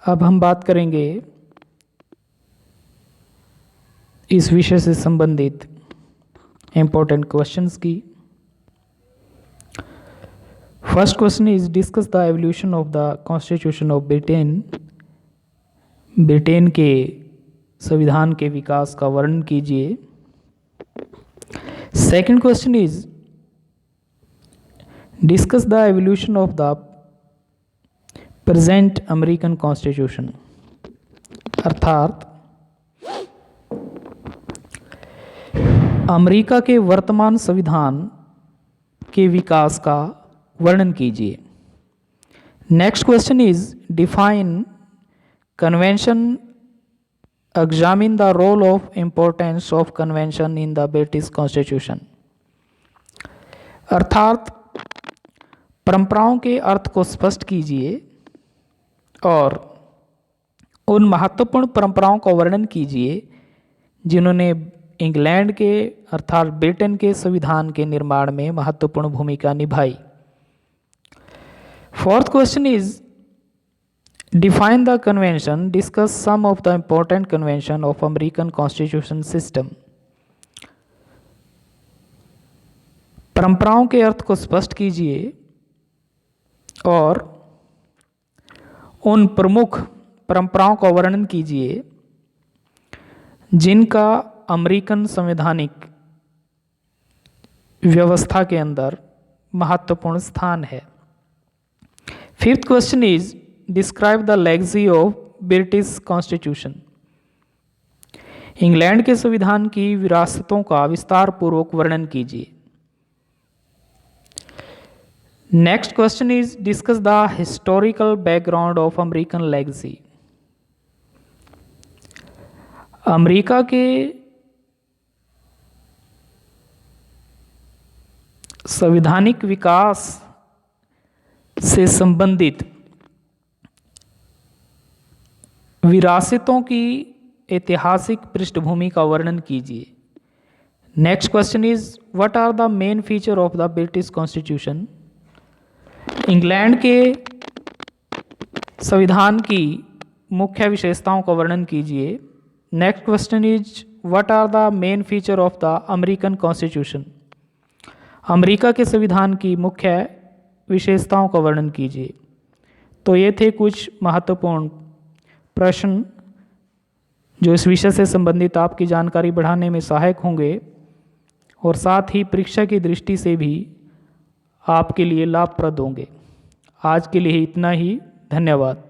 अब हम बात करेंगे इस विषय से संबंधित इम्पोर्टेंट क्वेश्चंस की। First question is discuss the evolution of the constitution of Britain. Britain के संविधान के विकास का वर्णन कीजिए। Second question is discuss the evolution of the present American constitution, अर्थात अमेरिका के वर्तमान संविधान के विकास का वर्णन कीजिए। Next question is define convention, examine the role of importance of convention in the British constitution, अर्थात परंपराओं के अर्थ को स्पष्ट कीजिए और उन महत्वपूर्ण परंपराओं का वर्णन कीजिए जिन्होंने इंग्लैंड के अर्थात ब्रिटेन के संविधान के निर्माण में महत्वपूर्ण भूमिका निभाई। Fourth question is define the convention, discuss some of the important convention of American constitution system. परंपराओं के अर्थ को स्पष्ट कीजिए और उन प्रमुख परंपराओं का वर्णन कीजिए जिनका अमेरिकन संवैधानिक व्यवस्था के अंदर महत्वपूर्ण स्थान है। Fifth question is describe the legacy of British constitution. England के संविधान की विरासतों का विस्तार पूर्वक वर्णन कीजिए। Next question is discuss the historical background of American legacy. America के संवैधानिक विकास से संबंधित विरासतों की ऐतिहासिक पृष्ठभूमि का वर्णन कीजिए। Next question is what are the main feature of the British constitution. England के संविधान की मुख्य विशेषताओं का वर्णन कीजिए। Next question is what are the main feature of the American constitution. America के संविधान की मुख्य विशेषताओं का वर्णन कीजिए। तो ये थे कुछ महत्वपूर्ण प्रश्न जो इस विषय से संबंधित आपकी जानकारी बढ़ाने में सहायक होंगे और साथ ही परीक्षा की दृष्टि से भी आपके लिए लाभप्रद होंगे। आज के लिए इतना ही। धन्यवाद।